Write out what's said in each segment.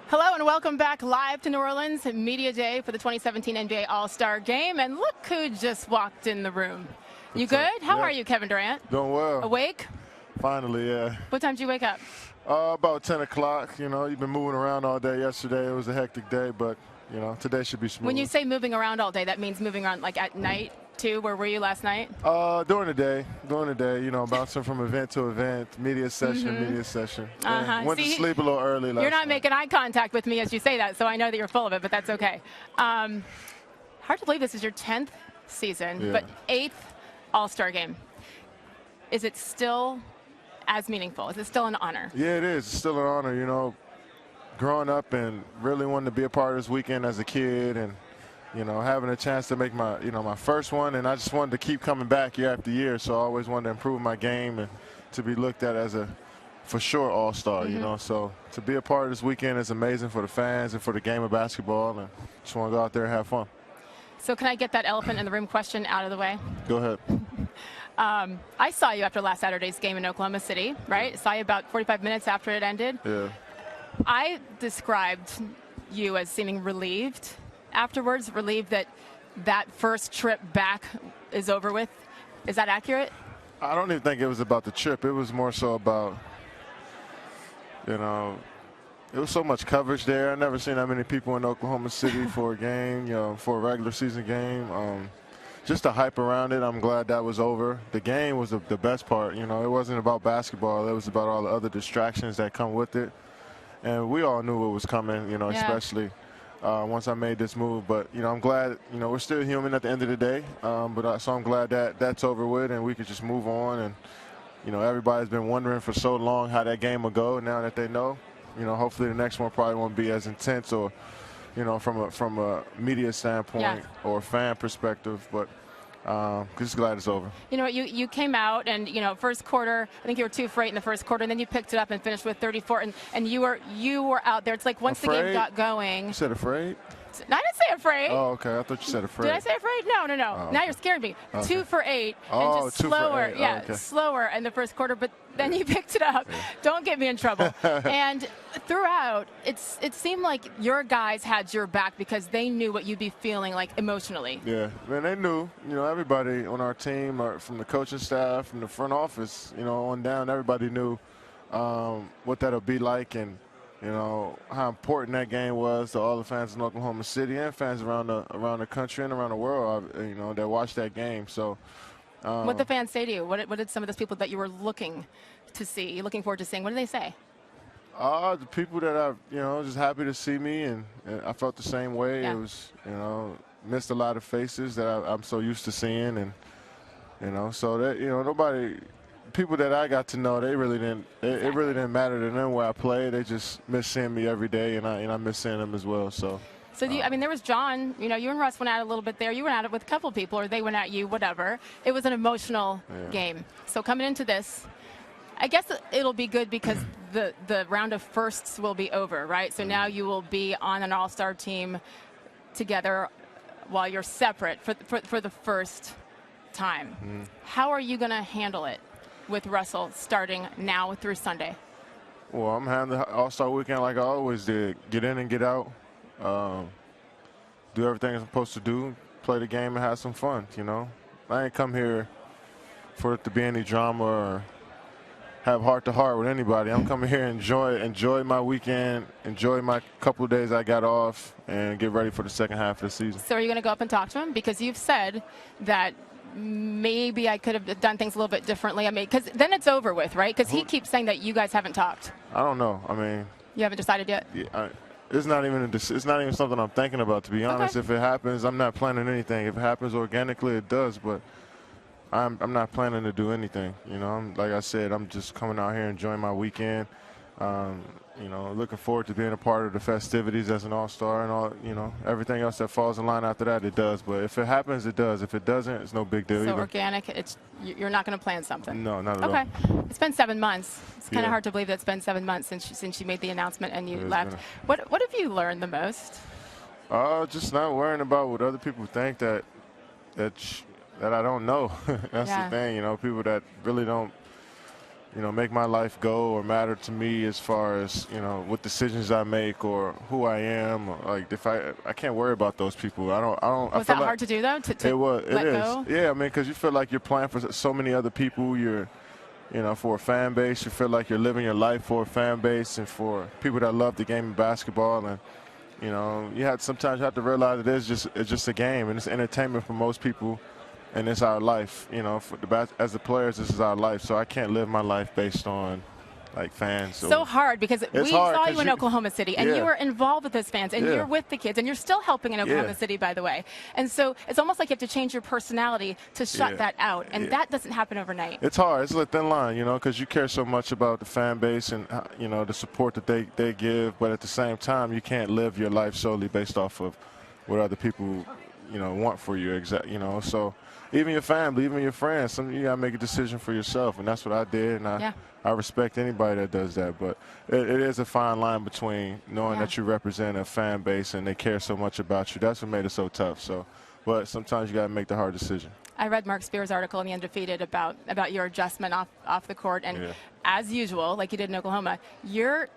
Hello and welcome back live to New Orleans, Media Day for the 2017 NBA All-Star Game. And look who just walked in the room. You good? How are you, Kevin Durant? Doing well. Awake? Finally, yeah. What time did you wake up? About 10 o'clock. You know, you've been moving around all day yesterday. It was a hectic day, but, you know, today should be smooth. When you say moving around all day, that means moving around like at night too? Where were you last night? During the day, you know, bouncing from event to event, media session, media session. Went to sleep a little early last night. You're not making eye contact with me as you say that, so I know that you're full of it, but that's okay. Hard to believe this is your 10th season, but 8th All-Star game. Is it still as meaningful? Is it still an honor? Yeah, it is. It's still an honor, you know. Growing up and really wanting to be a part of this weekend as a kid and, you know, having a chance to make my, my first one, and I just wanted to keep coming back year after year, so I always wanted to improve my game and to be looked at as a, for sure, all-star, you know. So to be a part of this weekend is amazing for the fans and for the game of basketball, and just want to go out there and have fun. So can I get that elephant in the room question out of the way? Go ahead. I saw you after last Saturday's game in Oklahoma City, right? Saw you about 45 minutes after it ended. Yeah. I described you as seeming relieved afterwards, relieved that that first trip back is over with. Is that accurate? I don't even think it was about the trip. It was more so about, you know, it was so much coverage there. I've never seen that many people in Oklahoma City for a game, you know, for a regular season game. Just the hype around it, I'm glad that was over. The game was the best part. You know, it wasn't about basketball. It was about all the other distractions that come with it. And we all knew what was coming, you know, especially once I made this move. But, you know, I'm glad, you know, we're still human at the end of the day. So I'm glad that that's over with and we could just move on. And, you know, everybody's been wondering for so long how that game will go. Now that they know, you know, hopefully the next one probably won't be as intense or, you know, from a media standpoint or fan perspective, but just glad it's over. You know, you came out and, you know, first quarter, I think you were 2 for 8 in the first quarter, and then you picked it up and finished with 34, and you were out there. It's like once the game got going. You said afraid? I didn't say afraid. Oh, okay. I thought you said afraid. Did I say afraid? No. Oh, now you're scaring me. Okay. 2 for 8 and just slower. Slower in the first quarter, but then you picked it up. Yeah. Don't get me in trouble. And throughout, it seemed like your guys had your back because they knew what you'd be feeling like emotionally. Yeah, man, they knew. You know, everybody on our team, from the coaching staff, from the front office, you know, on down, everybody knew what that'll be like and, you know, how important that game was to all the fans in Oklahoma City and fans around the country and around the world, you know, that watched that game. So, what did the fans say to you? What did some of those people that you were looking forward to seeing, what did they say? The people that I, you know, just happy to see me, and I felt the same way. Yeah. It was, you know, missed a lot of faces that I'm so used to seeing, and, you know, so that, you know, people that I got to know, they really didn't. It really didn't matter to them where I played. They just miss seeing me every day, and I miss seeing them as well. So. So, I mean, there was John. You know, you and Russ went at it a little bit there. You went at it with a couple people, or they went at you, whatever. It was an emotional game. So coming into this, I guess it'll be good because the round of firsts will be over, right? So now you will be on an all-star team together while you're separate for the first time. How are you going to handle it with Russell starting now through Sunday? Well, I'm having the All-Star weekend like I always did. Get in and get out. Do everything I'm supposed to do. Play the game and have some fun, you know. I ain't come here for it to be any drama or have heart-to-heart with anybody. I'm coming here and enjoy my weekend, enjoy my couple of days I got off, and get ready for the second half of the season. So are you going to go up and talk to him? Because you've said that maybe I could have done things a little bit differently. I mean, because then it's over with, right? Because he keeps saying that you guys haven't talked. I don't know. I mean, you haven't decided yet? Yeah, it's not even something I'm thinking about, to be honest. If it happens, I'm not planning anything. If it happens organically, it does, but I'm not planning to do anything. You know, like I said, I'm just coming out here enjoying my weekend. You know, looking forward to being a part of the festivities as an all-star and all, you know, everything else that falls in line after that, it does. But if it happens, it does. If it doesn't, it's no big deal either. So organic, you're not going to plan something? No, not at all. Okay. It's been 7 months. It's kind of hard to believe that it's been 7 months since you made the announcement and you left. What have you learned the most? Just not worrying about what other people think that I don't know. That's the thing, you know, people that really don't make my life go or matter to me as far as, what decisions I make or who I am. Or like if I can't worry about those people. I don't. Was that hard to do though? To let go? Yeah, I mean, because you feel like you're playing for so many other people. You're, for a fan base. You feel like you're living your life for a fan base and for people that love the game of basketball. And sometimes you have to realize it's just a game and it's entertainment for most people. And it's our life, as the players, this is our life. So I can't live my life based on, like, fans. So hard because we saw you in Oklahoma City, and you were involved with those fans, and you're with the kids, and you're still helping in Oklahoma City, by the way. And so it's almost like you have to change your personality to shut that out, and that doesn't happen overnight. It's hard. It's a thin line, because you care so much about the fan base and, the support that they give. But at the same time, you can't live your life solely based off of what other people, want for you. So even your family, even your friends, you got to make a decision for yourself. And that's what I did. And I respect anybody that does that. But it is a fine line between knowing that you represent a fan base and they care so much about you. That's what made it so tough. But sometimes you got to make the hard decision. I read Mark Spears' article in The Undefeated about your adjustment off the court. And as usual, like you did in Oklahoma, you're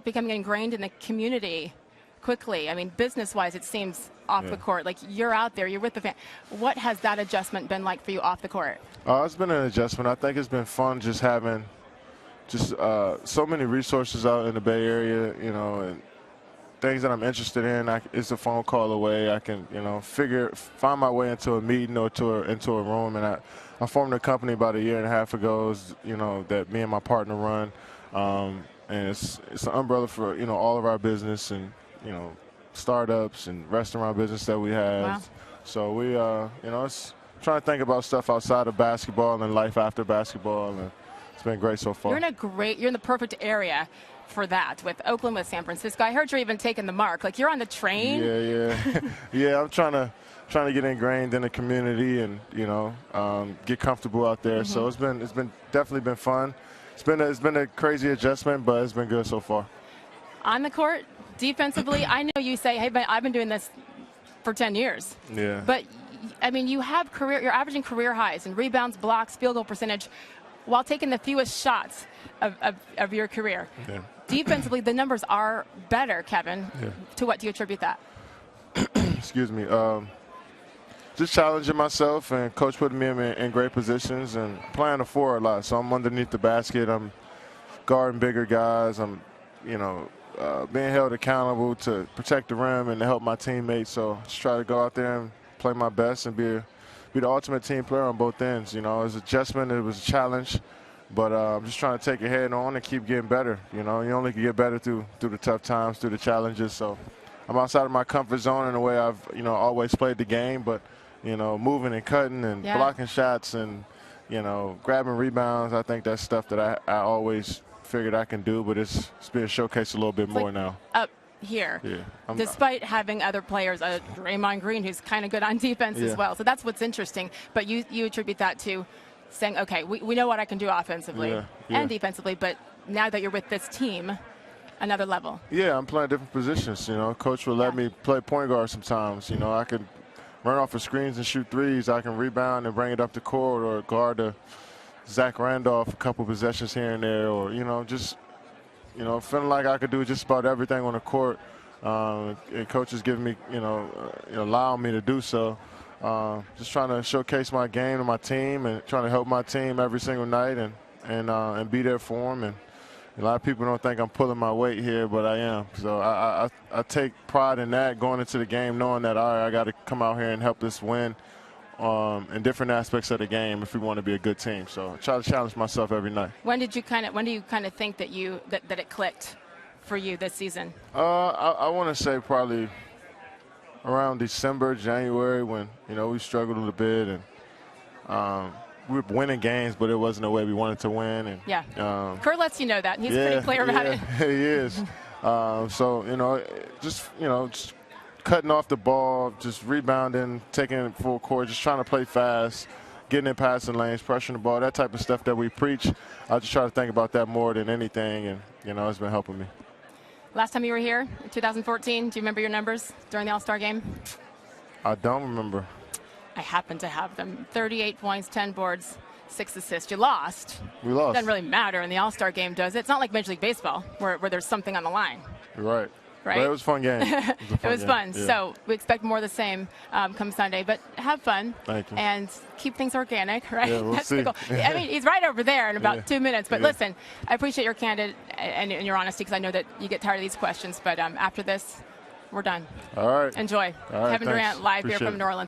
becoming ingrained in the community quickly. I mean, business-wise, it seems off the court. Like, you're out there, you're with the fan. What has that adjustment been like for you off the court? It's been an adjustment. I think it's been fun just having so many resources out in the Bay Area, and things that I'm interested in. It's a phone call away. I can, find my way into a meeting or into a room. And I formed a company about a year and a half ago, that me and my partner run. And it's an umbrella for, all of our business and, startups and restaurant business that we have. Wow. So we, it's trying to think about stuff outside of basketball and life after basketball, and it's been great so far. You're in the perfect area for that with Oakland, with San Francisco. I heard you're even taking the mark. Like, you're on the train. Yeah. I'm trying to get ingrained in the community and get comfortable out there. So it's definitely been fun. It's been a crazy adjustment, but it's been good so far. On the court, defensively, I know you say, hey, I've been doing this for 10 years. Yeah. But, I mean, you're averaging career highs in rebounds, blocks, field goal percentage, while taking the fewest shots of your career. Yeah. Defensively, the numbers are better, Kevin. Yeah. To what do you attribute that? Excuse me. Just challenging myself, and coach putting me in great positions and playing the four a lot. So I'm underneath the basket. I'm guarding bigger guys. I'm, being held accountable to protect the rim and to help my teammates. So just try to go out there and play my best and be the ultimate team player on both ends. It was an adjustment. It was a challenge. But I'm just trying to take it head on and keep getting better. You only can get better through the tough times, through the challenges. So I'm outside of my comfort zone in the way I've, always played the game. But, moving and cutting and blocking shots and, grabbing rebounds, I think that's stuff that I always figured I can do. But it's being showcased a little bit more now. Up here. Yeah. Despite having other players, Draymond Green, who's kind of good on defense as well. So that's what's interesting. But you attribute that to saying, okay, we know what I can do offensively and defensively, but now that you're with this team, another level. Yeah, I'm playing different positions. Coach will let me play point guard sometimes. I can run off of screens and shoot threes. I can rebound and bring it up the court or guard Zach Randolph a couple possessions here and there, or, just, feeling like I could do just about everything on the court. And coaches giving me, allowing me to do so. Just trying to showcase my game to my team and trying to help my team every single night and be there for them. And a lot of people don't think I'm pulling my weight here, but I am. So I take pride in that, going into the game knowing that, all right, I got to come out here and help this win in different aspects of the game if we want to be a good team. So I try to challenge myself every night. When do you kind of think that that it clicked for you this season? I want to say probably around December, January, when we struggled a little bit and we were winning games, but it wasn't the way we wanted to win. And Kerr lets you know that, and he's pretty clear about it. He is. So just cutting off the ball, just rebounding, taking it full court, just trying to play fast, getting in passing lanes, pressuring the ball, that type of stuff that we preach. I just try to think about that more than anything, and it's been helping me. Last time you were here, in 2014, do you remember your numbers during the All-Star game? I don't remember. I happen to have them. 38 points, 10 boards, 6 assists. You lost. We lost. Doesn't really matter in the All-Star game, does it? It's not like Major League Baseball where there's something on the line. You're right. Right? But it was a fun game. It was fun. Yeah. So we expect more of the same come Sunday. But have fun. Thank you. And keep things organic, right? Yeah, we'll That's see. the goal. I mean, he's right over there in about 2 minutes. But Yeah. listen, I appreciate your candid and your honesty because I know that you get tired of these questions. But after this, we're done. All right. Enjoy. All right, Kevin thanks. Durant live Appreciate here from it. New Orleans.